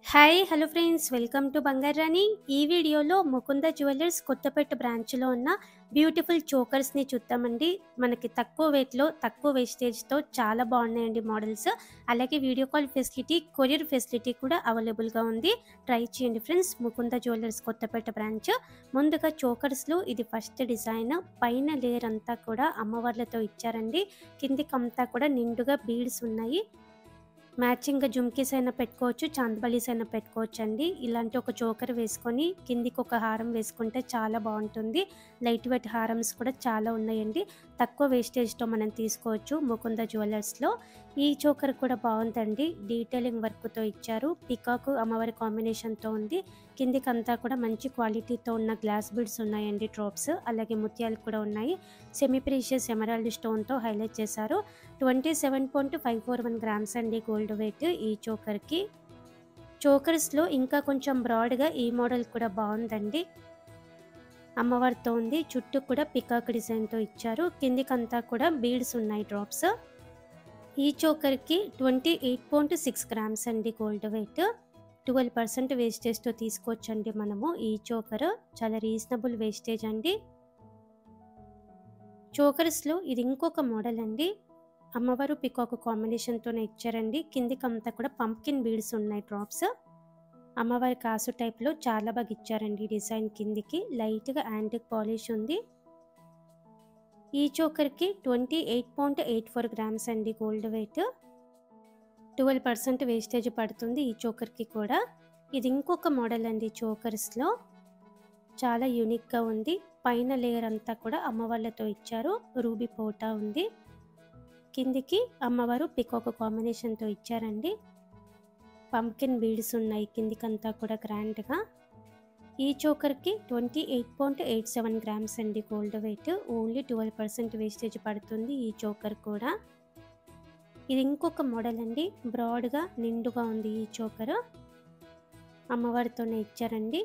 Hi hello friends, welcome to బంగారు రాణి. ఈ వీడియోలో ముకుంద జ్యువెలర్స్ కొత్తపేట బ్రాంచ్లో ఉన్న బ్యూటిఫుల్ చోకర్స్ని చూద్దామండి. మనకి తక్కువ వెయిట్లో తక్కువ వేస్టేజ్తో చాలా బాగున్నాయండి మోడల్స్. అలాగే video call facility, courier facility కూడా అవైలబుల్గా ఉంది. ట్రై చేయండి friends. Mukunda jewellers Kothapeta branch. ముందుగా చోకర్స్లో ఇది ఫస్ట్ డిజైన్. పైన లేయర్ అంతా కూడా అమ్మవార్లతో ఇచ్చారండి. కిందికంతా కూడా నిండుగా బీడ్స్ ఉన్నాయి. మ్యాచింగ్‌గా జుమ్కీస్ అయినా పెట్టుకోవచ్చు, చాందబలీస్ అయినా పెట్టుకోవచ్చండి. ఇలాంటి ఒక చోకర్ వేసుకొని కిందికి ఒక హారం వేసుకుంటే చాలా బాగుంటుంది. లైట్ వెయిట్ హారమ్స్ కూడా చాలా ఉన్నాయండి. తక్కువ వేస్టేజ్‌తో మనం తీసుకోవచ్చు ముకుంద జ్యువెలర్స్‌లో. ఈ చోకర్ కూడా బాగుందండి. డీటెయిలింగ్ వర్క్‌తో ఇచ్చారు. పికాక్ అమ్మవారి కాంబినేషన్‌తో ఉంది. కిందికంతా కూడా మంచి క్వాలిటీతో ఉన్న గ్లాస్ బీడ్స్ ఉన్నాయండి, డ్రాప్స్. అలాగే ముత్యాలు కూడా ఉన్నాయి. సెమీ ప్రీషియస్ ఎమరాల్డ్ స్టోన్‌తో హైలైట్ చేశారు. 27.541 గ్రామ్స్ అండి గోల్డ్ వెయిట్ ఈ చోకర్కి. చోకర్స్లో ఇంకా కొంచెం బ్రాడ్గా ఈ మోడల్ కూడా బాగుందండి. అమ్మవారితో ఉంది. చుట్టూ కూడా పికాక్ డిజైన్తో ఇచ్చారు. కిందికంతా కూడా బీడ్స్ ఉన్నాయి, డ్రాప్స్. ఈ చోకర్కి 28.6 గ్రామ్స్ అండి గోల్డ్ వెయిట్. 12% వేస్టేజ్తో తీసుకోవచ్చండి మనము. ఈ చోకర్ చాలా రీజనబుల్ వేస్టేజ్ అండి. చోకర్స్లో ఇది ఇంకొక మోడల్ అండి. అమ్మవారు పికాక్ కాంబినేషన్తోనే ఇచ్చారండి. కిందికంతా కూడా పంప్కిన్ బీడ్స్ ఉన్నాయి, డ్రాప్స్. అమ్మవారి కాసు టైప్లో చాలా బాగా ఇచ్చారండి డిజైన్. కిందికి లైట్గా యాంటిక్ పాలిష్ ఉంది. ఈ చోకర్కి 28.84 గ్రామ్స్ అండి గోల్డ్ వెయిట్. 12% వేస్టేజ్ పడుతుంది ఈ చోకర్కి కూడా. ఇది ఇంకొక మోడల్ అండి చోకర్స్లో. చాలా యూనిక్గా ఉంది. పైన లేయర్ అంతా కూడా అమ్మవార్లతో ఇచ్చారు. రూబీ పోటా ఉంది. కిందికి అమ్మవారు పికాక్ కాంబినేషన్తో ఇచ్చారండి. పంప్కిన్ బీడ్స్ ఉన్నాయి కిందికంతా కూడా గ్రాండ్గా. ఈ చోకర్కి 28.87 గ్రామ్స్ అండి గోల్డ్ వెయిట్. ఓన్లీ 12% వేస్టేజ్ పడుతుంది ఈ చోకర్ కూడా. ఇది ఇంకొక మోడల్ అండి. బ్రాడ్గా నిండుగా ఉంది ఈ చోకర్. అమ్మవారితోనే ఇచ్చారండి.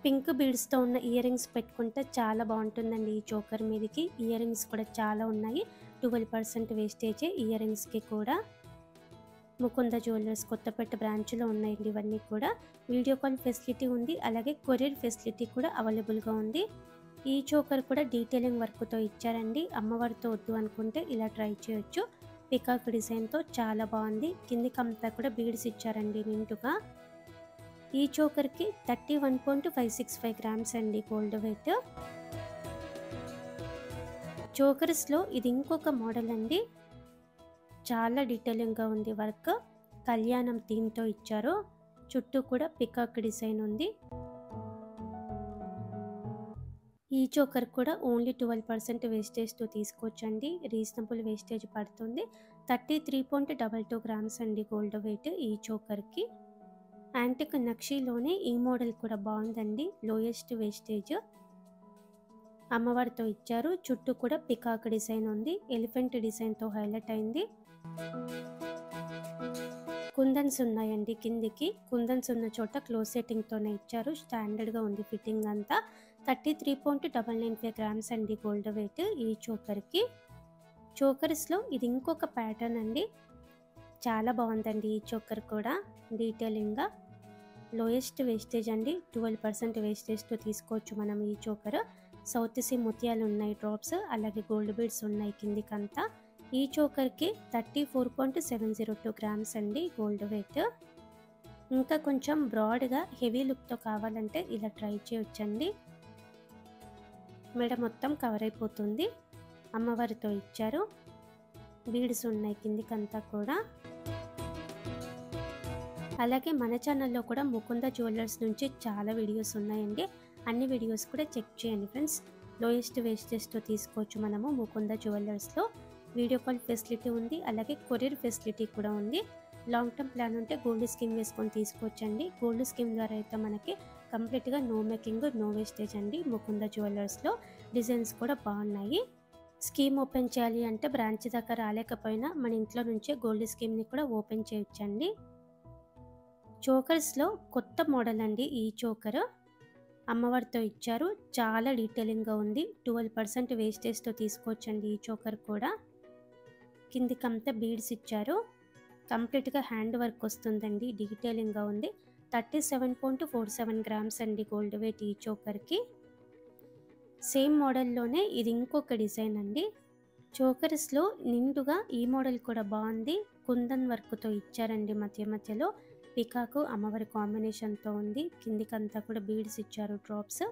పింక్ బీడ్స్తో ఉన్న ఇయర్ రింగ్స్ పెట్టుకుంటే చాలా బాగుంటుందండి ఈ చోకర్ మీదకి. ఇయర్ రింగ్స్ కూడా చాలా ఉన్నాయి. 12% వేస్టేజే ఇయర్ రింగ్స్కి కూడా. ముకుంద జ్యువెలర్స్ కొత్తపేట బ్రాంచ్లో ఉన్నాయండి ఇవన్నీ కూడా. వీడియో కాల్ ఫెసిలిటీ ఉంది. అలాగే కొరియర్ ఫెసిలిటీ కూడా అవైలబుల్గా ఉంది. ఈ చోకర్ కూడా డీటెయిలింగ్ వర్క్తో ఇచ్చారండి. అమ్మవారితో వద్దు అనుకుంటే ఇలా ట్రై చేయొచ్చు. పికాక్ డిజైన్తో చాలా బాగుంది. కిందికంతా కూడా బీడ్స్ ఇచ్చారండి నిండుగా. ఈ చోకర్కి 31.565 గ్రామ్స్ అండి గోల్డ్ వెయిట్. చోకర్స్లో ఇది ఇంకొక మోడల్ అండి. చాలా డీటెయిలింగ్గా ఉంది వర్క్. కళ్యాణం థీమ్తో ఇచ్చారు. చుట్టూ కూడా పికాక్ డిజైన్ ఉంది. ఈ చోకర్ కూడా ఓన్లీ 12% వేస్టేజ్తో తీసుకోవచ్చండి. రీజనబుల్ వేస్టేజ్ పడుతుంది. 33.22 గ్రామ్స్ అండి గోల్డ్ వెయిట్ ఈ చోకర్కి. యాంటిక్ నక్షీలోనే ఈ మోడల్ కూడా బాగుందండి. Lowest wastage. అమ్మవారితో ఇచ్చారు. చుట్టూ కూడా పికాక్ డిజైన్ ఉంది. ఎలిఫెంట్ డిజైన్తో హైలైట్ అయింది. కుందన్స్ ఉన్నాయండి కిందికి. కుందన్స్ ఉన్న చోట క్లోజ్ సెట్టింగ్తోనే ఇచ్చారు. స్టాండర్డ్గా ఉంది ఫిట్టింగ్ అంతా. 33.995 గ్రామ్స్ అండి గోల్డ్ వెయిట్ ఈ చోకర్కి. చోకర్స్లో ఇది ఇంకొక ప్యాటర్న్ అండి. చాలా బాగుందండి ఈ చోకర్ కూడా. డీటెయిలింగ్గా లోయెస్ట్ వేస్టేజ్ అండి. 12% వేస్టేజ్తో తీసుకోవచ్చు మనం ఈ చోకర్. సౌత్ సీ ముత్యాలు ఉన్నాయి, డ్రాప్స్. అలాగే గోల్డ్ బీడ్స్ ఉన్నాయి కిందికంతా. ఈ చోకర్కి 34.702 గ్రామ్స్ అండి గోల్డ్ వెయిట్. ఇంకా కొంచెం బ్రాడ్గా హెవీ లుక్తో కావాలంటే ఇలా ట్రై చేయొచ్చండి. మెడ మొత్తం కవర్ అయిపోతుంది. అమ్మవారితో ఇచ్చారు. బీడ్స్ ఉన్నాయి కిందికంతా కూడా. అలాగే మన ఛానల్లో కూడా ముకుంద జ్యువెలర్స్ నుంచి చాలా వీడియోస్ ఉన్నాయండి. అన్ని వీడియోస్ కూడా చెక్ చేయండి ఫ్రెండ్స్. లోయెస్ట్ వేస్టేజ్తో తీసుకోవచ్చు మనము ముకుంద జ్యువెలర్స్లో. వీడియో కాల్ ఫెసిలిటీ ఉంది. అలాగే కొరియర్ ఫెసిలిటీ కూడా ఉంది. లాంగ్ టర్మ్ ప్లాన్ ఉంటే గోల్డ్ స్కీమ్ వేసుకొని తీసుకోవచ్చండి. గోల్డ్ స్కీమ్ ద్వారా అయితే మనకి కంప్లీట్గా నో మేకింగ్, నో వేస్టేజ్ అండి ముకుంద జ్యువెలర్స్లో. డిజైన్స్ కూడా బాగున్నాయి. స్కీమ్ ఓపెన్ చేయాలి అంటే బ్రాంచ్ దాకా రాలేకపోయినా మన ఇంట్లో నుంచే గోల్డ్ స్కీమ్ని కూడా ఓపెన్ చేయొచ్చండి. చోకర్స్లో కొత్త మోడల్ అండి ఈ చోకర్. అమ్మవారితో ఇచ్చారు. చాలా డీటెయిలింగ్గా ఉంది. 12% వేస్టేజ్తో తీసుకోవచ్చండి ఈ చోకర్ కూడా. కిందికంతా బీడ్స్ ఇచ్చారు. కంప్లీట్‌గా హ్యాండ్ వర్క్ వస్తుందండి. డీటెయిలింగ్‌గా ఉంది. 37.47 గ్రామ్స్ అండి గోల్డ్ వెయిట్ ఈ చోకర్‌కి. సేమ్ మోడల్‌లోనే ఇది ఇంకొక డిజైన్ అండి. చోకర్స్‌లో నిండుగా ఈ మోడల్ కూడా బాగుంది. కుందన్ వర్క్‌తో ఇచ్చారండి మధ్య మధ్యలో. పికాకు అమ్మవారి కాంబినేషన్‌తో ఉంది. కిందికంతా కూడా బీడ్స్ ఇచ్చారు డ్రాప్స్.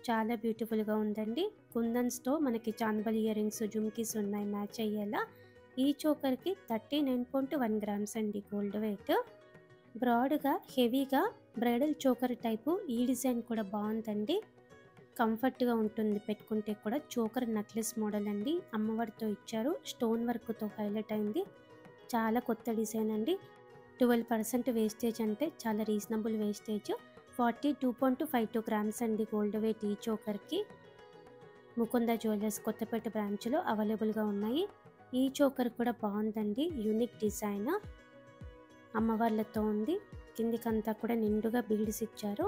చాలా బ్యూటిఫుల్‌గా ఉందండి. కుందన్స్‌తో మనకి చాందబలి ఇయర్ రింగ్స్, జుమ్కీస్ ఉన్నాయి మ్యాచ్ అయ్యేలా. ఈ చోకర్‌కి 39.1 గ్రామ్స్ అండి గోల్డ్ వెయిట్. బ్రాడ్‌గా, హెవీగా బ్రైడల్ చోకర్ టైపు ఈ డిజైన్ కూడా బాగుందండి. కంఫర్ట్‌గా ఉంటుంది పెట్టుకుంటే కూడా. చోకర్ నెక్లెస్ మోడల్ అండి. అమ్మవారితో ఇచ్చారు. స్టోన్ వర్క్‌తో హైలైట్ అయింది. చాలా కొత్త డిజైన్ అండి. 12% వేస్టేజ్ అంటే చాలా రీజనబుల్ వేస్టేజ్. 42.52 గ్రామ్స్ అండి గోల్డ్ వెయిట్ ఈ చోకర్‌కి. ముకుంద జ్యువెలర్స్ కొత్తపేట బ్రాంచ్‌లో అవైలబుల్‌గా ఉన్నాయి. ఈ చోకర్ కూడా బాగుందండి. Unique design. అమ్మవార్లతో ఉంది. కిందికంతా కూడా నిండుగా బీడ్స్ ఇచ్చారు.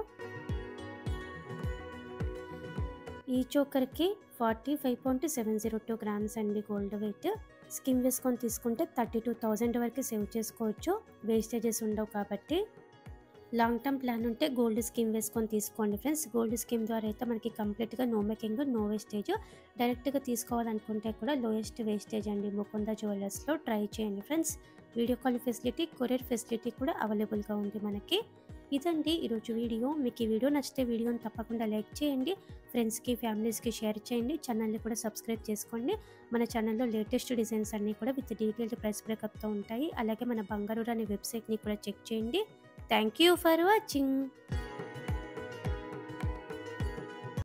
ఈ చోకర్‌కి 45.702 గ్రామ్స్ అండి గోల్డ్ వెయిట్. స్కీమ్ వేసుకొని తీసుకుంటే 32,000 వరకు సేవ్ చేసుకోవచ్చు. వేస్టేజెస్ ఉండవు కాబట్టి. లాంగ్ టర్మ్ ప్లాన్ ఉంటే గోల్డ్ స్కీమ్ వేసుకొని తీసుకోండి ఫ్రెండ్స్. గోల్డ్ స్కీమ్ ద్వారా అయితే మనకి కంప్లీట్‌గా నో మేకింగ్, నో వేస్టేజ్. డైరెక్ట్‌గా తీసుకోవాలనుకుంటే కూడా లోయెస్ట్ వేస్టేజ్ అండి ముకుంద జ్యువెలర్స్‌లో. ట్రై చేయండి friends. Video call facility, courier facility కూడా అవైలబుల్‌గా ఉంది మనకి. ఇదండి ఈరోజు వీడియో. మీకు ఈ వీడియో నచ్చితే వీడియోని తప్పకుండా లైక్ చేయండి. ఫ్రెండ్స్‌కి, ఫ్యామిలీస్‌కి షేర్ చేయండి. ఛానల్ని కూడా సబ్స్క్రైబ్ చేసుకోండి. మన ఛానల్లో లేటెస్ట్ డిజైన్స్ అన్నీ కూడా విత్ డీటెయిల్డ్ ప్రైస్ బ్రేకప్‌తో ఉంటాయి. అలాగే మన బంగారు అనే వెబ్సైట్‌ని కూడా చెక్ చేయండి. Thank you for watching.